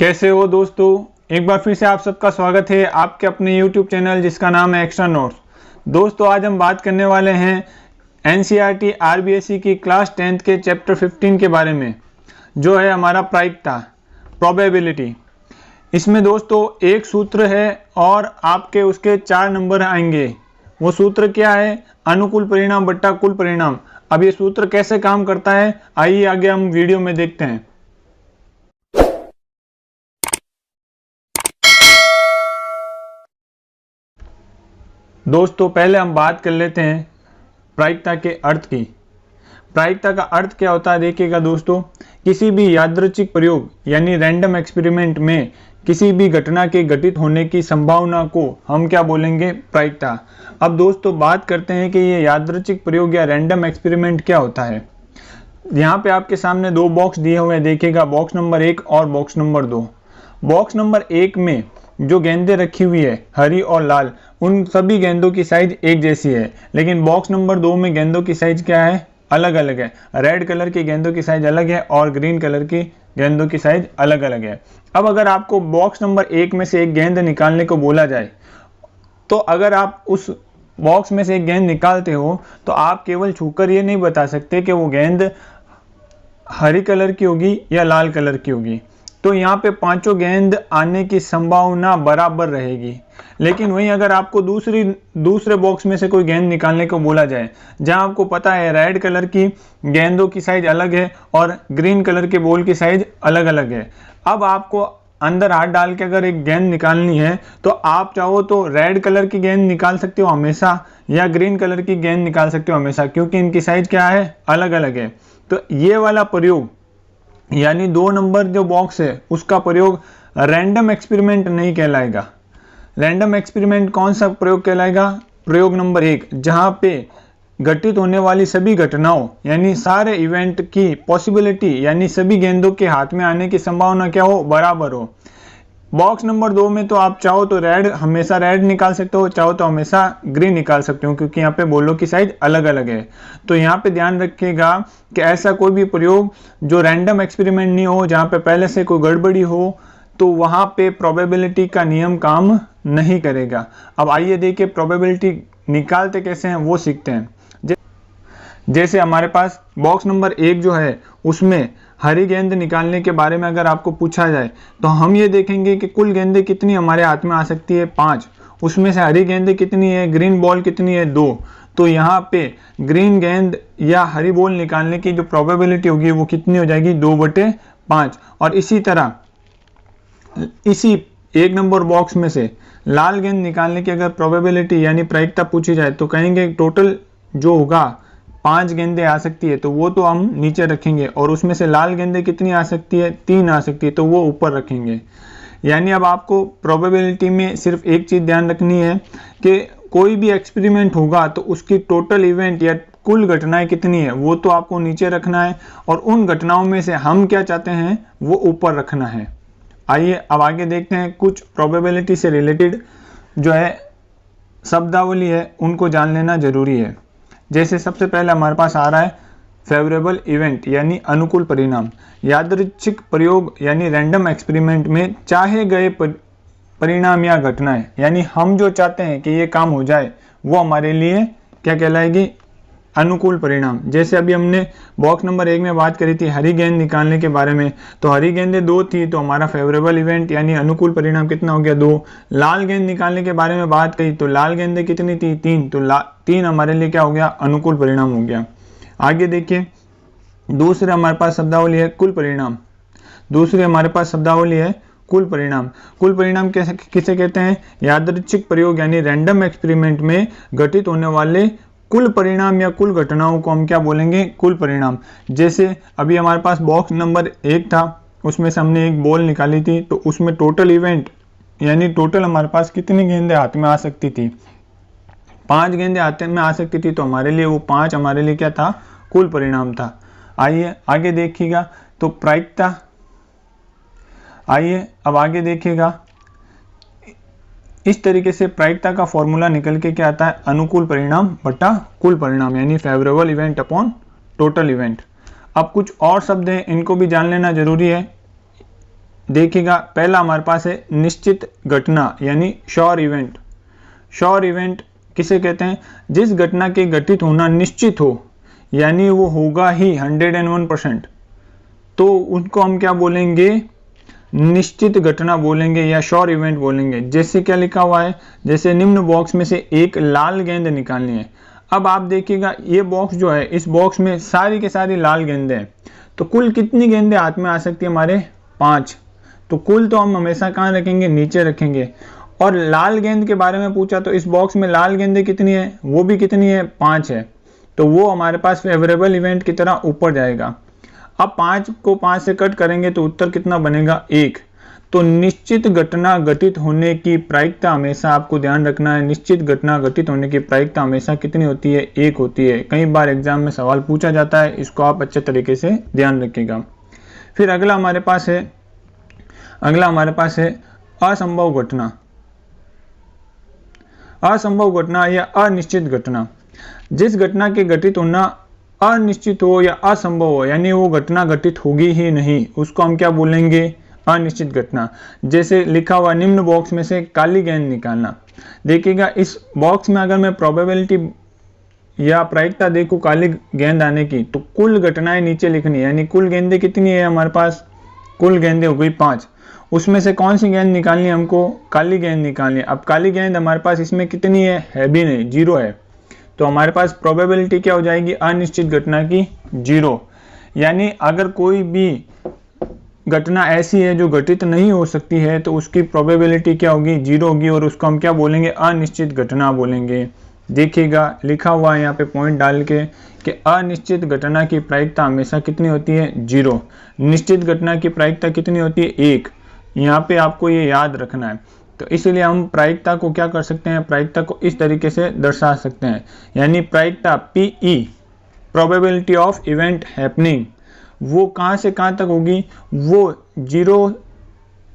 कैसे हो दोस्तों। एक बार फिर से आप सबका स्वागत है आपके अपने YouTube चैनल जिसका नाम है एक्स्ट्रा नोट्स। दोस्तों आज हम बात करने वाले हैं NCERT RBSE की क्लास 10th के चैप्टर 15 के बारे में, जो है हमारा प्रायिकता, प्रोबेबिलिटी। इसमें दोस्तों एक सूत्र है और आपके उसके 4 नंबर आएंगे। वो सूत्र क्या है? अनुकूल परिणाम बट्टा कुल परिणाम। अब ये सूत्र कैसे काम करता है, आइए आगे हम वीडियो में देखते हैं। दोस्तों पहले हम बात कर लेते हैं प्रायिकता के अर्थ की। प्रायिकता का अर्थ क्या होता है देखिएगा दोस्तों, किसी भी यादृच्छिक प्रयोग यानी रैंडम एक्सपेरिमेंट में किसी भी घटना के घटित होने की संभावना को हम क्या बोलेंगे? प्रायिकता। अब दोस्तों बात करते हैं कि ये यादृच्छिक प्रयोग या रैंडम एक्सपेरिमेंट क्या होता है। यहाँ पे आपके सामने 2 बॉक्स दिए हुए हैं, देखिएगा बॉक्स नंबर 1 और बॉक्स नंबर 2। बॉक्स नंबर 1 में जो गेंदें रखी हुई है हरी और लाल, उन सभी गेंदों की साइज एक जैसी है, लेकिन बॉक्स नंबर 2 में गेंदों की साइज क्या है? अलग अलग है। रेड कलर की गेंदों की साइज अलग है और ग्रीन कलर की गेंदों की साइज अलग अलग है। अब अगर आपको बॉक्स नंबर 1 में से एक गेंद निकालने को बोला जाए, तो अगर आप उस बॉक्स में से एक गेंद निकालते हो तो आप केवल छूकर ये नहीं बता सकते कि वो गेंद हरी कलर की होगी या लाल कलर की होगी। तो यहाँ पे 5 गेंद आने की संभावना बराबर रहेगी। लेकिन वहीं अगर आपको दूसरे बॉक्स में से कोई गेंद निकालने को बोला जाए, जहाँ आपको पता है रेड कलर की गेंदों की साइज अलग है और ग्रीन कलर के बॉल की साइज अलग अलग है। अब आपको अंदर हाथ डाल के अगर एक गेंद निकालनी है तो आप चाहो तो रेड कलर की गेंद निकाल सकते हो हमेशा, या ग्रीन कलर की गेंद निकाल सकते हो हमेशा, क्योंकि इनकी साइज क्या है? अलग अलग है। तो ये वाला प्रयोग यानी 2 नंबर जो बॉक्स है उसका प्रयोग रैंडम एक्सपेरिमेंट नहीं कहलाएगा। रैंडम एक्सपेरिमेंट कौन सा प्रयोग कहलाएगा? प्रयोग नंबर 1, जहां पे घटित होने वाली सभी घटनाओं यानी सारे इवेंट की पॉसिबिलिटी यानी सभी गेंदों के हाथ में आने की संभावना क्या हो? बराबर हो। बॉक्स नंबर 2 में तो आप चाहो तो हमेशा रेड निकाल सकते हो, चाहो तो हमेशा ग्रीन निकाल सकते हो, क्योंकि यहाँ पे बॉलों की साइज अलग अलग है। तो यहाँ पे ध्यान रखिएगा कि ऐसा कोई भी प्रयोग जो रैंडम एक्सपेरिमेंट नहीं हो, जहाँ पे पहले से कोई गड़बड़ी हो, तो वहाँ पे प्रोबेबिलिटी का नियम काम नहीं करेगा। अब आइए देखिए प्रोबेबिलिटी निकालते कैसे हैं वो सीखते हैं। जैसे हमारे पास बॉक्स नंबर 1 जो है उसमें हरी गेंद निकालने के बारे में अगर आपको पूछा जाए तो हम ये देखेंगे कि कुल गेंदें कितनी हमारे हाथ में आ सकती है? 5। उसमें से हरी गेंदें कितनी है? ग्रीन बॉल कितनी है? 2। तो यहाँ पे ग्रीन गेंद या हरी बॉल निकालने की जो प्रोबेबिलिटी होगी वो कितनी हो जाएगी? 2/5। और इसी तरह इसी 1 नंबर बॉक्स में से लाल गेंद निकालने की अगर प्रोबेबिलिटी यानी प्रायिकता पूछी जाए तो कहेंगे टोटल जो होगा 5 गेंदें आ सकती है, तो वो तो हम नीचे रखेंगे, और उसमें से लाल गेंदें कितनी आ सकती है? 3 आ सकती है, तो वो ऊपर रखेंगे। यानी अब आपको प्रोबेबिलिटी में सिर्फ एक चीज़ ध्यान रखनी है कि कोई भी एक्सपेरिमेंट होगा तो उसकी टोटल इवेंट या कुल घटनाएं कितनी है वो तो आपको नीचे रखना है, और उन घटनाओं में से हम क्या चाहते हैं वो ऊपर रखना है। आइए अब आगे देखते हैं कुछ प्रोबेबिलिटी से रिलेटेड जो है शब्दावली है उनको जान लेना जरूरी है। जैसे सबसे पहले हमारे पास आ रहा है फेवरेबल इवेंट यानी अनुकूल परिणाम। यादृच्छिक प्रयोग यानी रैंडम एक्सपेरिमेंट में चाहे गए परिणाम या घटनाएं, यानी हम जो चाहते हैं कि ये काम हो जाए वो हमारे लिए क्या कहलाएगी? अनुकूल परिणाम। जैसे अभी हमने बॉक्स नंबर 1 में बात करी थी हरी गेंद निकालने के बारे में, तो हरी गेंदें 2 थी, तो हमारा फेवरेबल इवेंट यानी अनुकूल परिणाम कितना हो गया? 2। लाल गेंद निकालने के बारे में बात करी तो लाल गेंदें कितनी थी? 3, तो 3 हमारे लिए क्या हो गया? अनुकूल परिणाम हो गया। आगे देखिए दूसरे हमारे पास शब्दावली है कुल परिणाम। दूसरी हमारे पास शब्दावली है कुल परिणाम। कुल परिणाम किसे कहते हैं? यादृच्छिक प्रयोग यानी रैंडम एक्सपेरिमेंट में घटित होने वाले कुल परिणाम या कुल घटनाओं को हम क्या बोलेंगे? कुल परिणाम। जैसे अभी हमारे पास बॉक्स नंबर 1 था, उसमें से हमने एक बॉल निकाली थी, तो उसमें टोटल इवेंट यानी टोटल हमारे पास कितनी गेंदें हाथ में आ सकती थी? 5 गेंदें हाथ में आ सकती थी, तो हमारे लिए वो 5 हमारे लिए क्या था? कुल परिणाम था। आइए आगे देखिएगा तो प्रायिकता। आइए अब आगे देखिएगा इस तरीके से प्रायिकता का फॉर्मूला निकल के क्या आता है? अनुकूल परिणाम बटा कुल परिणाम यानी favourable event upon total event. अब कुछ और शब्द हैं, इनको भी जान लेना जरूरी है। देखिएगा पहला हमारे पास है निश्चित घटना यानी श्योर इवेंट। श्योर इवेंट किसे कहते हैं? जिस घटना के घटित होना निश्चित हो, यानी वो होगा ही 101%, तो उनको हम क्या बोलेंगे? निश्चित घटना बोलेंगे या श्योर इवेंट बोलेंगे। जैसे क्या लिखा हुआ है, जैसे निम्न बॉक्स में से एक लाल गेंद निकालनी है। अब आप देखिएगा ये बॉक्स जो है, इस बॉक्स में सारी के सारी लाल गेंदें हैं, तो कुल कितनी गेंदें हाथ में आ सकती है हमारे? 5। तो कुल तो हम हमेशा कहाँ रखेंगे? नीचे रखेंगे। और लाल गेंद के बारे में पूछा तो इस बॉक्स में लाल गेंदें कितनी है? वो भी कितनी है? 5 है। तो वो हमारे पास फेवरेबल इवेंट की तरह ऊपर जाएगा। अब 5 को 5 से कट करेंगे तो उत्तर कितना बनेगा? 1। तो निश्चित घटना घटित होने की प्रायिकता हमेशा आपको ध्यान रखना है, निश्चित घटना घटित होने की प्रायिकता हमेशा कितनी होती है? 1 होती है। कई बार एग्जाम में सवाल पूछा जाता है, इसको आप अच्छे तरीके से ध्यान रखिएगा। फिर अगला हमारे पास है असंभव घटना। असंभव घटना या अनिश्चित घटना। जिस घटना के घटित होना अनिश्चित हो या असंभव हो, यानी वो घटना घटित होगी ही नहीं, उसको हम क्या बोलेंगे? अनिश्चित घटना। जैसे लिखा हुआ निम्न बॉक्स में से काली गेंद निकालना। देखिएगा इस बॉक्स में अगर मैं प्रोबेबिलिटी या प्रायिकता देखूं काली गेंद आने की, तो कुल घटनाएं नीचे लिखनी है, यानी कुल गेंदें कितनी है हमारे पास? कुल गेंदें हो गई 5। उसमें से कौन सी गेंद निकालनी है हमको? काली गेंद निकालनी है। अब काली गेंद हमारे पास इसमें कितनी है भी नहीं, 0 है। तो हमारे पास प्रोबेबिलिटी क्या हो जाएगी? अनिश्चित घटना की 0। यानी अगर कोई भी घटना ऐसी है जो घटित नहीं हो सकती है तो उसकी प्रोबेबिलिटी क्या होगी? 0 होगी, और उसको हम क्या बोलेंगे? अनिश्चित घटना बोलेंगे। देखिएगा लिखा हुआ है यहाँ पे पॉइंट डाल के कि अनिश्चित घटना की प्रायिकता हमेशा कितनी होती है? 0। निश्चित घटना की प्रायिकता कितनी होती है? 1। यहाँ पे आपको ये याद रखना है। तो इसलिए हम प्रायिकता को क्या कर सकते हैं? प्रायिकता को इस तरीके से दर्शा सकते हैं, यानी प्रायिकता PE, probability of event happening, वो कहाँ से कहाँ तक होगी? वो 0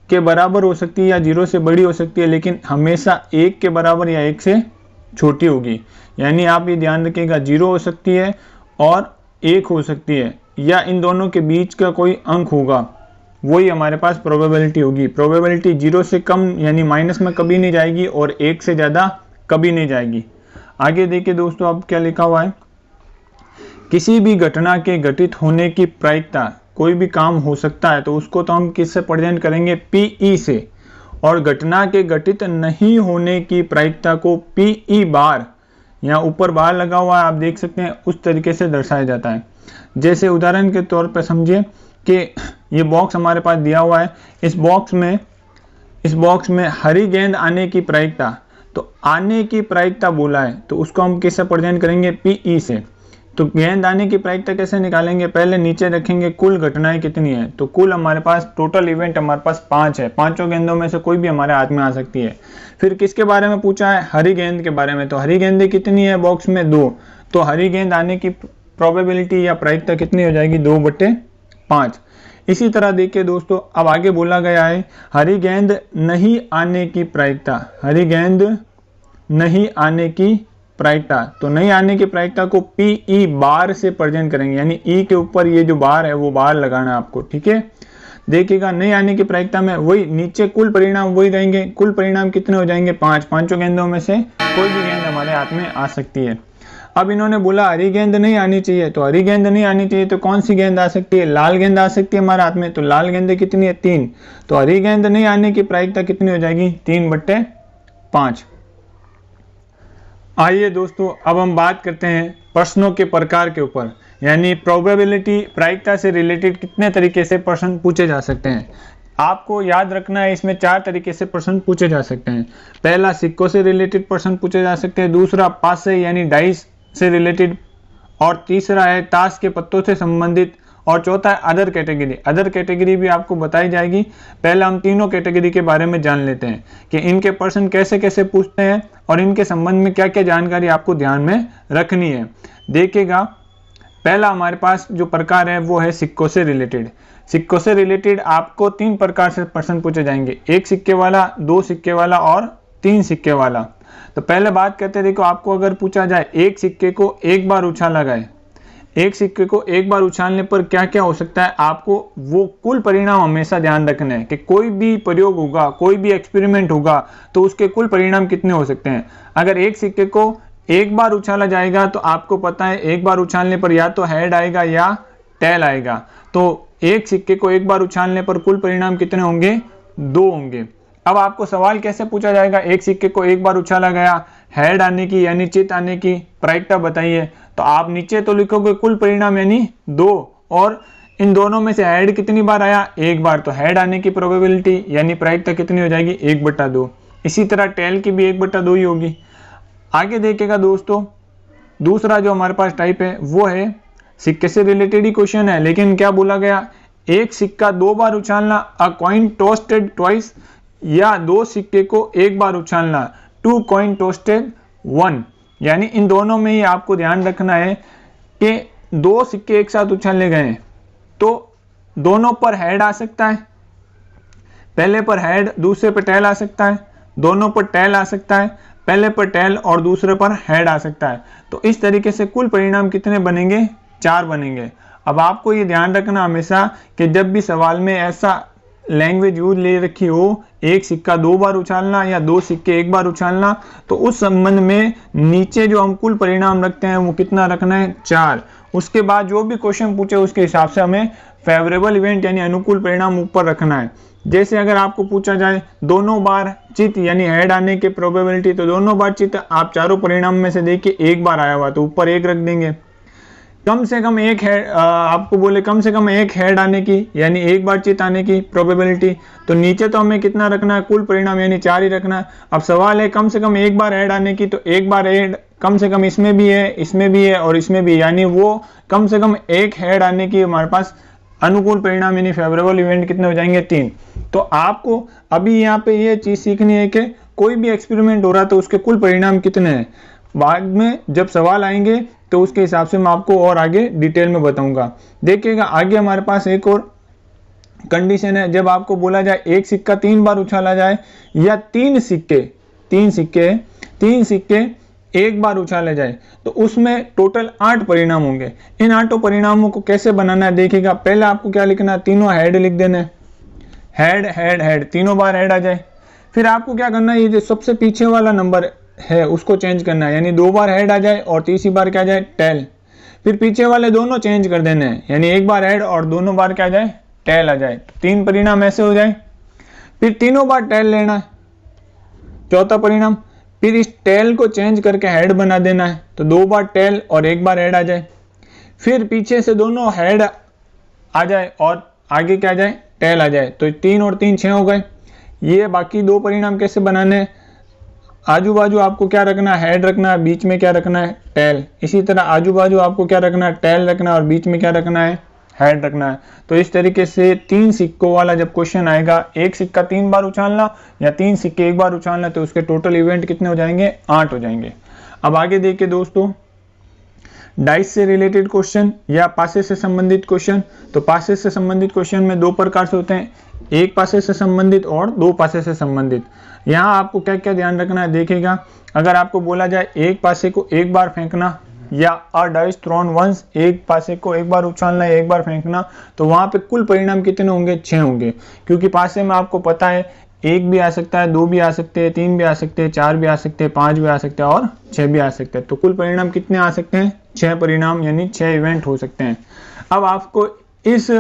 के बराबर हो सकती है या 0 से बड़ी हो सकती है, लेकिन हमेशा 1 के बराबर या 1 से छोटी होगी। यानी आप ये ध्यान रखिएगा, 0 हो सकती है और 1 हो सकती है, या इन दोनों के बीच का कोई अंक होगा, वही हमारे पास प्रोबेबिलिटी होगी। प्रोबेबिलिटी 0 से कम यानी माइनस में कभी नहीं जाएगी और 1 से ज़्यादा कभी नहीं जाएगी। आगे देखिए दोस्तों, अब क्या लिखा हुआ है? किसी भी घटना के घटित होने की प्रायिकता, कोई भी काम हो सकता है तो उसको तो हम किससे प्रेजेंट करेंगे? PE से। और घटना के घटित नहीं होने की प्रायिकता को PE बार, यहाँ ऊपर बार लगा हुआ है आप देख सकते हैं, उस तरीके से दर्शाया जाता है। जैसे उदाहरण के तौर पर समझिए कि ये बॉक्स हमारे पास दिया हुआ है, इस बॉक्स में हरी गेंद आने की प्रायिकता, तो आने की प्रायिकता बोला है तो उसको हम किससे प्रेजेंट करेंगे? PE से। तो गेंद आने की प्रायिकता कैसे निकालेंगे? पहले नीचे रखेंगे कुल घटनाएं कितनी है, तो कुल हमारे पास टोटल इवेंट हमारे पास 5 है। 5 गेंदों में से कोई भी हमारे हाथ में आ सकती है। फिर किसके बारे में पूछा है? हरी गेंद के बारे में। तो हरी गेंदें कितनी है बॉक्स में? 2। तो हरी गेंद आने की प्रोबेबिलिटी या प्रायिकता कितनी हो जाएगी? 2/5। इसी तरह देखिए दोस्तों, अब आगे बोला गया है हरी गेंद नहीं आने की प्रायिकता। हरी गेंद नहीं आने की प्रायिकता, तो नहीं आने की प्रायिकता को PE बार से प्रेजेंट करेंगे, यानी E के ऊपर ये जो बार है वो बार लगाना है आपको, ठीक है। देखिएगा नहीं आने की प्रायिकता में वही नीचे कुल परिणाम वही रहेंगे। कुल परिणाम कितने हो जाएंगे? 5। 5 गेंदों में से कोई भी गेंद हमारे हाथ में आ सकती है। अब इन्होंने बोला हरी गेंद नहीं आनी चाहिए, तो हरी गेंद नहीं आनी चाहिए तो कौन सी गेंद आ सकती है? लाल गेंद आ सकती है हमारे हाथ में। तो लाल गेंद कितनी है? 3। तो हरी गेंद नहीं आने की प्रायिकता कितनी हो जाएगी? 3/5। आइए दोस्तों, अब हम बात करते हैं प्रश्नों के प्रकार के ऊपर, यानी प्रोबेबिलिटी प्रायिकता से रिलेटेड कितने तरीके से प्रश्न पूछे जा सकते हैं। आपको याद रखना है इसमें 4 तरीके से प्रश्न पूछे जा सकते हैं। पहला सिक्कों से रिलेटेड प्रश्न पूछे जा सकते हैं, दूसरा पास से यानी डाइस से रिलेटेड, और तीसरा है ताश के पत्तों से संबंधित, और चौथा है अदर कैटेगरी। अदर कैटेगरी भी आपको बताई जाएगी। पहले हम तीनों कैटेगरी के बारे में जान लेते हैं कि इनके प्रश्न कैसे कैसे पूछते हैं और इनके संबंध में क्या क्या जानकारी आपको ध्यान में रखनी है। देखिएगा, पहला हमारे पास जो प्रकार है वो है सिक्कों से रिलेटेड। सिक्कों से रिलेटेड आपको 3 प्रकार से प्रश्न पूछे जाएंगे, 1 सिक्के वाला, 2 सिक्के वाला और 3 सिक्के वाला। तो पहले बात करते हैं, देखो आपको अगर पूछा जाए एक सिक्के को एक बार उछाला गया, एक सिक्के को एक बार उछालने पर क्या क्या हो सकता है, आपको वो कुल परिणाम हमेशा ध्यान रखना है कि कोई भी प्रयोग होगा, कोई भी एक्सपेरिमेंट होगा तो उसके कुल परिणाम कितने हो सकते हैं। अगर एक सिक्के को एक बार उछाला जाएगा तो आपको पता है एक बार उछालने पर या तो हेड आएगा या टेल आएगा। तो एक सिक्के को एक बार उछालने पर कुल परिणाम कितने होंगे, 2 होंगे। अब आपको सवाल कैसे पूछा जाएगा, एक सिक्के को एक बार उछाला गया, हेड आने की यानी चित आने की प्रायिकता बताइए। तो आप नीचे तो लिखोगे कुल परिणाम यानी 2, और इन दोनों में से हेड कितनी बार आया, एक बार, तो हेड आने की प्रोबेबिलिटी यानी प्रायिकता कितनी हो जाएगी, 1/2। इसी तरह टेल की भी 1/2 ही होगी। आगे देखिएगा दोस्तों, दूसरा जो हमारे पास टाइप है वो है सिक्के से रिलेटेड ही क्वेश्चन है, लेकिन क्या बोला गया, एक सिक्का 2 बार उछालना, अ कॉइन टोस्टेड ट्वाइस, या 2 सिक्के को एक बार उछालना, 2 कॉइन टोस्टेड 1। यानी इन दोनों में ही आपको ध्यान रखना है कि 2 सिक्के एक साथ उछाले गए तो दोनों पर हेड आ सकता है, पहले पर हेड दूसरे पर टेल आ सकता है, दोनों पर टेल आ सकता है, पहले पर टेल और दूसरे पर हेड आ सकता है। तो इस तरीके से कुल परिणाम कितने बनेंगे, 4 बनेंगे। अब आपको ये ध्यान रखना हमेशा कि जब भी सवाल में ऐसा लैंग्वेज यूज ले रखी हो, एक सिक्का 2 बार उछालना या 2 सिक्के एक बार उछालना, तो उस संबंध में नीचे जो हम कुल परिणाम रखते हैं वो कितना रखना है, 4। उसके बाद जो भी क्वेश्चन पूछे उसके हिसाब से हमें फेवरेबल इवेंट यानी अनुकूल परिणाम ऊपर रखना है। जैसे अगर आपको पूछा जाए दोनों बार चित यानी हेड आने की प्रोबेबिलिटी, तो दोनों बार चित आप चारों परिणाम में से देखिए एक बार आया हुआ तो ऊपर 1 रख देंगे। कम से कम एक हेड, आपको बोले कम से कम एक हेड आने की यानी एक बार चित आने की प्रोबेबिलिटी, तो नीचे तो हमें कितना रखना है, कुल परिणाम यानी 4 ही रखना है। अब सवाल है कम से कम एक बार हेड आने की, तो एक बार हेड कम से कम इसमें भी है, इसमें भी है और इसमें भी, यानी वो कम से कम एक हेड आने की हमारे पास अनुकूल परिणाम यानी फेवरेबल इवेंट कितने हो जाएंगे, 3। तो आपको अभी यहाँ पे ये चीज सीखनी है कि कोई भी एक्सपेरिमेंट हो रहा तो उसके कुल परिणाम कितने हैं। बाद में जब सवाल आएंगे तो उसके हिसाब से मैं आपको और आगे डिटेल में बताऊंगा। देखिएगा आगे हमारे पास एक और कंडीशन है, जब आपको बोला जाए एक सिक्का 3 बार उछाला जाए या 3 सिक्के एक बार उछाले जाए, तो उसमें टोटल 8 परिणाम होंगे। इन 8 परिणामों को कैसे बनाना है, देखिएगा पहले आपको क्या लिखना है, तीनों हेड लिख देना है, हेड हेड हेड, तीनों बार हेड आ जाए। फिर आपको क्या करना है, ये जो सबसे पीछे वाला नंबर है उसको चेंज करना है, यानी 2 बार हेड आ जाए और तीसरी बार क्या आ जाए, टेल। फिर पीछे वाले दोनों चेंज कर देने हैं, यानी एक बार हेड और दोनों बार क्या आ जाए, टेल आ जाए। 3 परिणाम ऐसे हो जाए। फिर तीनों बार टेल लेना है, चौथा परिणाम। फिर इस टेल को चेंज करके हेड बना देना है, तो 2 बार टेल और एक बार हेड आ जाए। फिर पीछे से दोनों हेड आ जाए और आगे क्या आ जाए, टेल आ जाए। तो 3 और 3 6 हो गए। ये बाकी 2 परिणाम कैसे बनाने हैं, आजू बाजू आपको क्या रखना है, हेड रखना है, बीच में क्या रखना है, टेल। इसी तरह आजू बाजू आपको क्या रखना है, टेल रखना है और बीच में क्या रखना है, हेड रखना है। तो इस तरीके से 3 सिक्कों वाला जब क्वेश्चन आएगा, एक सिक्का 3 बार उछालना या 3 सिक्के एक बार उछालना, तो उसके टोटल इवेंट कितने हो जाएंगे, 8 हो जाएंगे। अब आगे देखिए दोस्तों, डाइस से रिलेटेड क्वेश्चन या पासे से संबंधित क्वेश्चन। तो पासे से संबंधित क्वेश्चन में 2 प्रकार से होते हैं, एक पासे से संबंधित और 2 पासे से संबंधित। यहाँ आपको क्या क्या ध्यान रखना है, देखिएगा अगर आपको बोला जाए एक पासे को एक बार फेंकना या अ डाइस थ्रोन वंस, एक पासे को एक बार उछालना या एक बार फेंकना, तो वहां पे कुल परिणाम कितने होंगे, 6 होंगे। क्योंकि पासे में आपको पता है 1 भी आ सकता है, 2 भी आ सकते हैं, 3 भी आ सकते हैं, 4 भी आ सकते हैं, 5 भी आ सकते हैं और 6 भी आ सकते हैं। तो कुल परिणाम कितने आ सकते हैं, 6 परिणाम यानी 6 इवेंट हो सकते हैं। अब आपको इस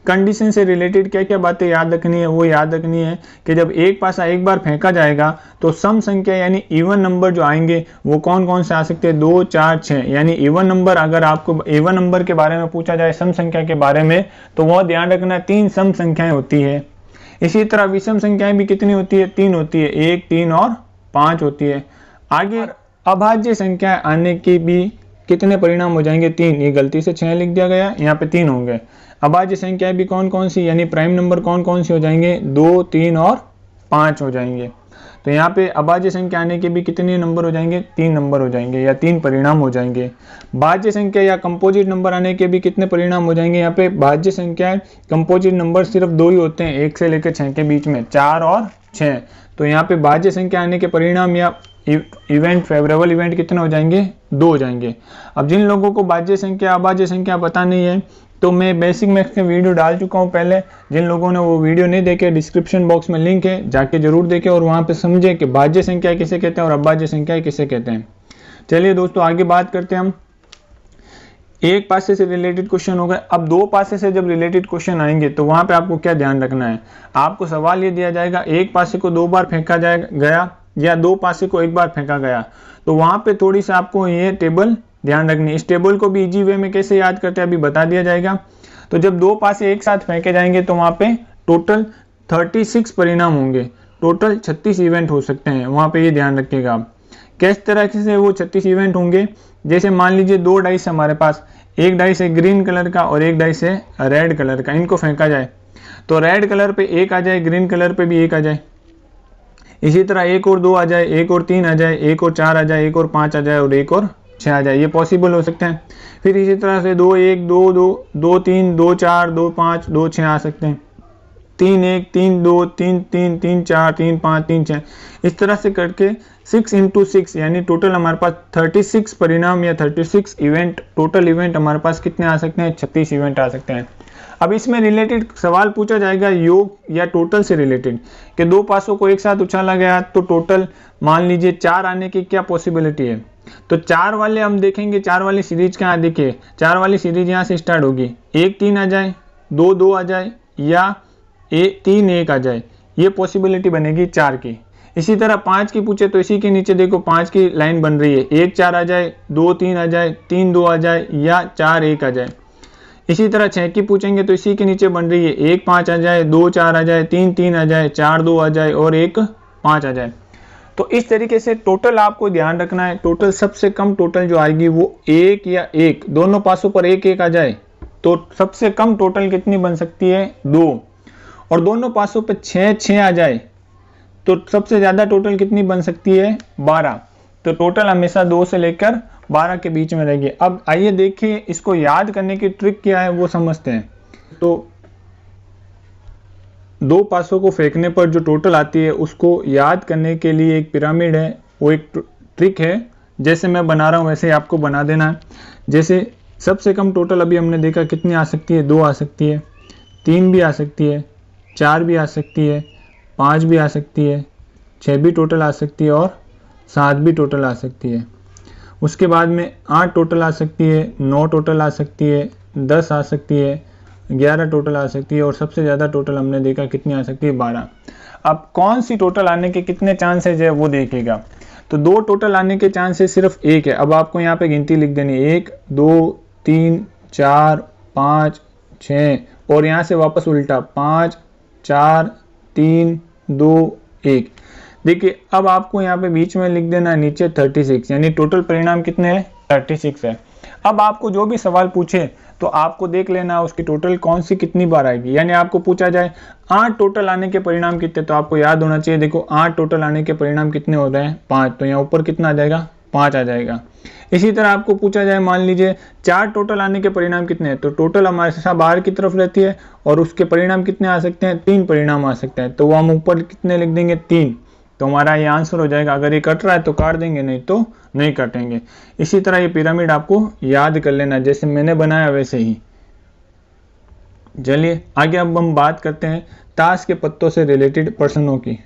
कंडीशन से रिलेटेड क्या क्या बातें याद रखनी है, वो याद रखनी है कि जब एक पासा एक बार फेंका जाएगा तो सम संख्या यानी इवन नंबर जो आएंगे वो कौन कौन से आ सकते हैं, 2 4 6। यानी इवन नंबर, अगर आपको इवन नंबर के बारे में पूछा जाए सम संख्या के बारे में, तो वह ध्यान रखना 3 सम संख्याएं होती है। इसी तरह विषम संख्याएं भी कितनी होती है, 3 होती है, 1 3 और 5 होती है। आगे अभाज्य संख्या आने की भी कितने परिणाम हो जाएंगे, 3। ये गलती से 6 लिख दिया गया, यहाँ पे 3 होंगे। अभाज्य संख्या भी कौन कौन सी, यानी प्राइम नंबर कौन कौन सी हो जाएंगे, 2 3 और 5 हो जाएंगे। तो यहाँ पे अभाज्य संख्या आने के भी कितने नंबर हो जाएंगे, 3 नंबर हो जाएंगे या 3 परिणाम हो जाएंगे। भाज्य संख्या या कंपोजिट नंबर आने के भी कितने परिणाम हो जाएंगे, यहाँ पे भाज्य संख्या कंपोजिट नंबर सिर्फ 2 ही होते हैं, 1 से लेकर 6 के बीच में, 4 और 6। तो यहाँ पे भाज्य संख्या आने के परिणाम या इवेंट, फेवरेबल इवेंट कितने हो जाएंगे, 2 हो जाएंगे। अब जिन लोगों को भाज्य संख्या अभाज्य संख्या पता नहीं है, तो मैं बेसिक मैथ्स के वीडियो डाल चुका हूँ पहले। जिन लोगों ने वो वीडियो नहीं देखे, डिस्क्रिप्शन बॉक्स में लिंक है, जाके जरूर देखें और वहाँ पे समझें कि भाज्य संख्या किसे कहते हैं और अभाज्य संख्या किसे कहते हैं। चलिए दोस्तों आगे बात करते हैं हम। एक पासे से रिलेटेड क्वेश्चन हो गए। अब 2 पासे से जब रिलेटेड क्वेश्चन आएंगे तो वहां पे आपको क्या ध्यान रखना है, आपको सवाल ये दिया जाएगा एक पासे को 2 बार फेंका गया या 2 पासे को 1 बार फेंका गया, तो वहां पे थोड़ी सी आपको ये टेबल ध्यान रखनी। इस टेबल को भी इजी वे में कैसे याद करते हैं अभी बता दिया जाएगा। तो जब 2 पासे एक साथ फेंके जाएंगे तो वहां पे टोटल 36 परिणाम होंगे, टोटल 36 इवेंट हो सकते हैं, वहां पे ये ध्यान रखिएगा आप। किस तरह से वो 36 इवेंट होंगे, जैसे मान लीजिए 2 डाइस हमारे पास, एक डाइस है ग्रीन कलर का और एक डाइस है रेड कलर का, इनको फेंका जाए तो रेड कलर पे 1 आ जाए, ग्रीन कलर पे भी 1 आ जाए, इसी तरह 1 और 2 आ जाए, 1 और 3 आ जाए, 1 और 4 आ जाए, 1 और 5 आ जाए और 1 और 6 आ जाए, ये पॉसिबल हो सकते हैं। फिर इसी तरह से 2 1 2 2 2 3 2 4 2 5 2 6 आ सकते हैं, 3 1 3 2 3 3 3 4 3 5 3 6, इस तरह से करके 6 × 6 यानी टोटल हमारे पास 36 परिणाम या 36 इवेंट, टोटल इवेंट हमारे पास कितने आ सकते हैं, 36 इवेंट आ सकते हैं। अब इसमें रिलेटेड सवाल पूछा जाएगा योग या टोटल से रिलेटेड, कि 2 पासों को एक साथ उछाला गया तो टोटल मान लीजिए 4 आने की क्या पॉसिबिलिटी है। तो 4 वाले हम देखेंगे, 4 वाली सीरीज क्या देखिए, 4 वाली सीरीज यहाँ से स्टार्ट होगी, 1 3 आ जाए, 2 2 आ जाए या 3 1 आ जाए, ये पॉसिबिलिटी बनेगी 4 की। इसी तरह 5 की पूछे तो इसी के नीचे देखो 5 की लाइन बन रही है, 1 4 आ जाए, 2 3 आ जाए, 3 2 आ जाए या 4 1 आ जाए। इसी तरह 6 की पूछेंगे तो इसी के नीचे बन रही है, 1 5 आ जाए, 2 4 आ जाए, 3 3 आ जाए, 4 2 आ जाए और 1 5 आ जाए। तो इस तरीके से टोटल आपको ध्यान रखना है, टोटल सबसे कम टोटल जो आएगी वो 1 या 1, दोनों पासों पर 1 1 आ जाए तो सबसे कम टोटल कितनी बन सकती है, 2, और दोनों पासों पर 6 6 आ जाए तो सबसे ज्यादा टोटल कितनी बन सकती है, 12। तो टोटल हमेशा 2 से लेकर 12 के बीच में रहेगी। अब आइए देखिए इसको याद करने की ट्रिक क्या है वो समझते हैं। तो 2 पासों को फेंकने पर जो टोटल आती है उसको याद करने के लिए एक पिरामिड है, वो एक ट्रिक है, जैसे मैं बना रहा हूँ वैसे ही आपको बना देना है। जैसे सबसे कम टोटल अभी हमने देखा कितनी आ सकती है, 2 आ सकती है, 3 भी आ सकती है, 4 भी आ सकती है, 5 भी आ सकती है, 6 भी टोटल आ सकती है और 7 भी टोटल आ सकती है। उसके बाद में 8 टोटल आ सकती है, 9 टोटल आ सकती है, 10 आ सकती है, 11 टोटल आ सकती है और सबसे ज़्यादा टोटल हमने देखा कितनी आ सकती है, 12। अब कौन सी टोटल आने के कितने चांसेज है वो देखिएगा। तो 2 टोटल आने के चांसेस सिर्फ 1 है। अब आपको यहाँ पे गिनती लिख देनी है, 1 2 3 4 5 6 और यहाँ से वापस उल्टा 5 4 3 2 1। देखिए अब आपको यहाँ पे बीच में लिख देना है नीचे 36, यानी टोटल परिणाम कितने हैं, 36 है। अब आपको जो भी सवाल पूछे तो आपको देख लेना उसकी टोटल कौन सी कितनी बार आएगी। यानी आपको पूछा जाए 8 टोटल आने के परिणाम कितने, तो आपको याद होना चाहिए, देखो 8 टोटल आने के परिणाम कितने हो रहे हैं, 5, तो यहाँ ऊपर कितना आ जाएगा, 5 आ जाएगा। इसी तरह आपको पूछा जाए मान लीजिए 4 टोटल आने के परिणाम कितने हैं, तो टोटल हमारे साथ बाहर की तरफ रहती है और उसके परिणाम कितने आ सकते हैं, 3 परिणाम आ सकते हैं, तो वो हम ऊपर कितने लिख देंगे, 3, तो हमारा ये आंसर हो जाएगा। अगर ये कट रहा है तो काट देंगे, नहीं तो नहीं काटेंगे। इसी तरह ये पिरामिड आपको याद कर लेना, जैसे मैंने बनाया वैसे ही। चलिए आगे अब हम बात करते हैं ताश के पत्तों से रिलेटेड प्रश्नों की।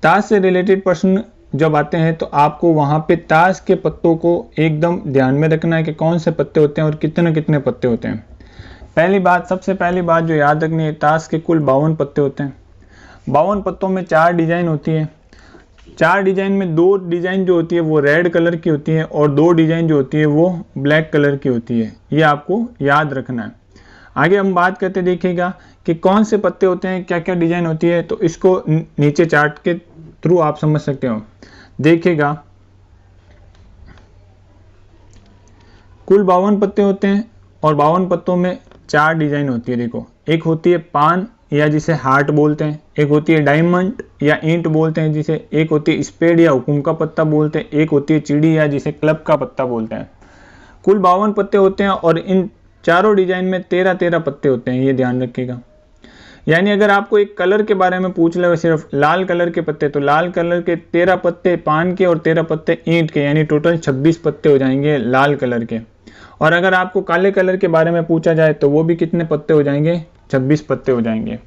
ताश से रिलेटेड प्रश्न जब आते हैं तो आपको वहां पे ताश के पत्तों को एकदम ध्यान में रखना है कि कौन से पत्ते होते हैं और कितने कितने पत्ते होते हैं। सबसे पहली बात जो याद रखनी है, ताश के कुल 52 पत्ते होते हैं। 52 पत्तों में 4 डिजाइन होती है। 4 डिजाइन में 2 डिजाइन जो होती है वो रेड कलर की होती है और 2 डिजाइन जो होती है वो ब्लैक कलर की होती है। ये आपको याद रखना है। आगे हम बात करते देखिएगा कि कौन से पत्ते होते हैं, क्या क्या डिजाइन होती है, तो इसको नीचे चार्ट के थ्रू आप समझ सकते हो। देखिएगा कुल 52 पत्ते होते हैं और 52 पत्तों में 4 डिजाइन होती है। देखो, एक होती है पान या जिसे हार्ट बोलते हैं, एक होती है डायमंड या ईंट बोलते हैं जिसे, एक होती है स्पेड या हुकुम का पत्ता बोलते हैं, एक होती है चिड़ी या जिसे क्लब का पत्ता बोलते हैं। कुल 52 पत्ते होते हैं और इन चारों डिजाइन में 13-13 पत्ते होते हैं, ये ध्यान रखिएगा। यानी अगर आपको एक कलर के बारे में पूछ ले सिर्फ लाल कलर के पत्ते, तो लाल कलर के 13 पत्ते पान के और 13 पत्ते ईंट के, यानी टोटल 26 पत्ते हो जाएंगे लाल कलर के। और अगर आपको काले कलर के बारे में पूछा जाए तो वो भी कितने पत्ते हो जाएंगे, 26 पत्ते हो जाएंगे।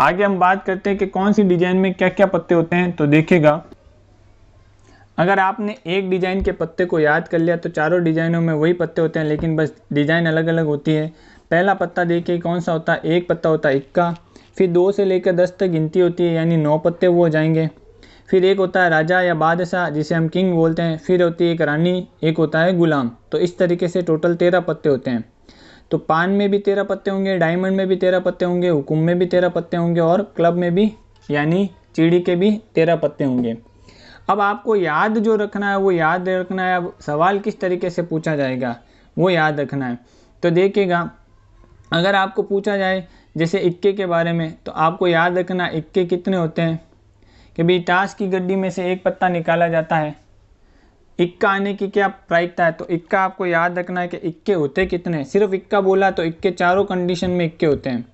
आगे हम बात करते हैं कि कौन सी डिजाइन में क्या क्या पत्ते होते हैं। तो देखिएगा, अगर आपने एक डिजाइन के पत्ते को याद कर लिया तो चारों डिजाइनों में वही पत्ते होते हैं, लेकिन बस डिजाइन अलग अलग होती है। पहला पत्ता देखिए कौन सा होता है, एक पत्ता होता है इक्का, फिर 2 से लेकर 10 तक गिनती होती है, यानी 9 पत्ते वो हो जाएंगे। फिर एक होता है राजा या बादशाह जिसे हम किंग बोलते हैं, फिर होती है एक रानी, एक होता है गुलाम। तो इस तरीके से टोटल 13 पत्ते होते हैं। तो पान में भी 13 पत्ते होंगे, डायमंड में भी 13 पत्ते होंगे, हुकुम में भी 13 पत्ते होंगे और क्लब में भी यानी चीड़ी के भी 13 पत्ते होंगे। अब आपको याद जो रखना है वो याद रखना है। अब सवाल किस तरीके से पूछा जाएगा वो याद रखना है। तो देखिएगा, अगर आपको पूछा जाए जैसे इक्के के बारे में, तो आपको याद रखना इक्के कितने होते हैं कि भाई ताश की गड्डी में से एक पत्ता निकाला जाता है, इक्का आने की क्या प्रायिकता है। तो इक्का आपको याद रखना है कि इक्के होते कितने। सिर्फ इक्का बोला तो इक्के चारों कंडीशन में इक्के होते हैं,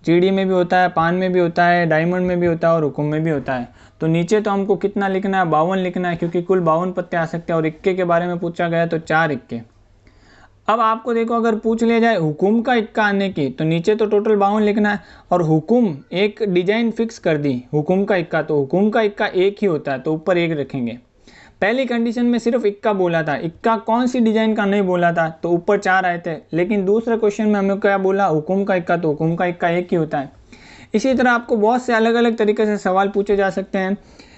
चीड़ी में भी होता है, पान में भी होता है, डायमंड में भी होता है और हुकुम में भी होता है। तो नीचे तो हमको कितना लिखना है, 52 लिखना है, क्योंकि कुल 52 पत्ते आ सकते हैं और इक्के के बारे में पूछा गया तो 4 इक्के। अब आपको देखो, अगर पूछ लिया जाए हुकुम का इक्का आने की, तो नीचे तो टोटल 52 लिखना है और हुकुम एक डिजाइन फिक्स कर दी हुकुम का इक्का, तो हुकुम का इक्का एक ही होता है तो ऊपर 1 रखेंगे। पहली कंडीशन में सिर्फ इक्का बोला था, इक्का कौन सी डिजाइन का नहीं बोला था, तो ऊपर 4 आए थे। लेकिन दूसरे क्वेश्चन में हमें क्या बोला, हुकुम का इक्का, तो हुकुम का इक्का एक ही होता है। इसी तरह आपको बहुत से अलग अलग तरीके से सवाल पूछे जा सकते हैं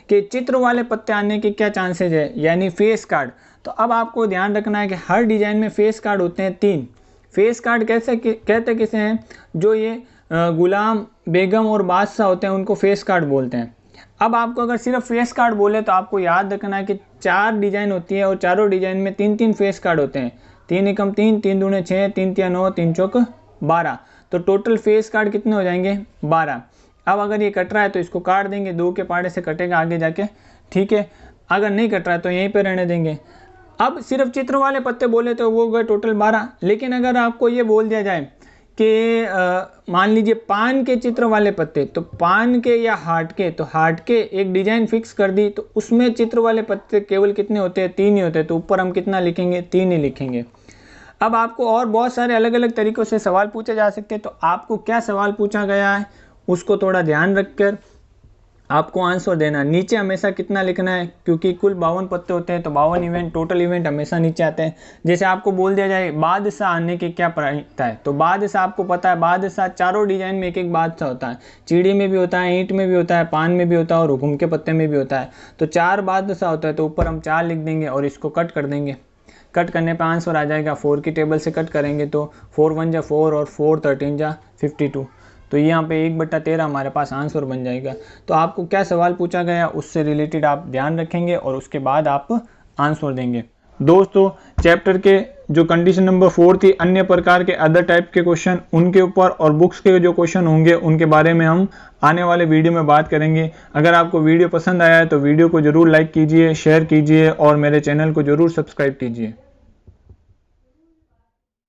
कि चित्र वाले पत्ते आने के क्या चांसेज है, यानी फेस कार्ड। तो अब आपको ध्यान रखना है कि हर डिजाइन में फेस कार्ड होते हैं 3। फेस कार्ड कैसे कहते किसे हैं, जो ये गुलाम, बेगम और बादशाह होते हैं उनको फेस कार्ड बोलते हैं। अब आपको अगर सिर्फ फेस कार्ड बोले तो आपको याद रखना है कि 4 डिजाइन होती है और चारों डिजाइन में 3-3 फेस कार्ड होते हैं। 3 एकम 3, 3 दूने 6, 3 तिया 9, 3 चौक 12। तो टोटल फेस कार्ड कितने हो जाएंगे, 12। अब अगर ये कट रहा है तो इसको काट देंगे, 2 के पाड़े से कटेगा आगे जाके, ठीक है। अगर नहीं कट रहा है तो यहीं पे रहने देंगे। अब सिर्फ चित्र वाले पत्ते बोले तो वो गए टोटल 12। लेकिन अगर आपको ये बोल दिया जाए कि मान लीजिए पान के चित्र वाले पत्ते, तो पान के या हार्ट के, तो हार्ट के एक डिजाइन फिक्स कर दी, तो उसमें चित्र वाले पत्ते केवल कितने होते हैं, 3 ही होते हैं। तो ऊपर हम कितना लिखेंगे, 3 ही लिखेंगे। अब आपको और बहुत सारे अलग अलग तरीक़ों से सवाल पूछे जा सकते हैं। तो आपको क्या सवाल पूछा गया है उसको थोड़ा ध्यान रखकर आपको आंसर देना। नीचे हमेशा कितना लिखना है, क्योंकि कुल 52 पत्ते होते हैं तो 52 इवेंट, टोटल इवेंट हमेशा नीचे आते हैं। जैसे आपको बोल दिया जाए बादशाह आने की क्या प्रायिकता है, तो बादशाह आपको पता है, बादशाह चारों डिजाइन में एक एक बादशाह होता है, चीड़ी में भी होता है, ईंट में भी होता है, पान में भी होता है और हुकुम के पत्ते में भी होता है। तो 4 बादशाह होता है, तो ऊपर हम 4 लिख देंगे और इसको कट कर देंगे। कट करने पर आंसर आ जाएगा, 4 की टेबल से कट करेंगे तो 4 1 जा 4 और 4 13 जा 52। तो यहाँ पे 1/13 हमारे पास आंसर बन जाएगा। तो आपको क्या सवाल पूछा गया उससे रिलेटेड आप ध्यान रखेंगे और उसके बाद आप आंसर देंगे। दोस्तों, चैप्टर के जो कंडीशन नंबर 4 थी, अन्य प्रकार के अदर टाइप के क्वेश्चन, उनके ऊपर और बुक्स के जो क्वेश्चन होंगे उनके बारे में हम आने वाले वीडियो में बात करेंगे। अगर आपको वीडियो पसंद आया है तो वीडियो को जरूर लाइक कीजिए, शेयर कीजिए और मेरे चैनल को जरूर सब्सक्राइब कीजिए।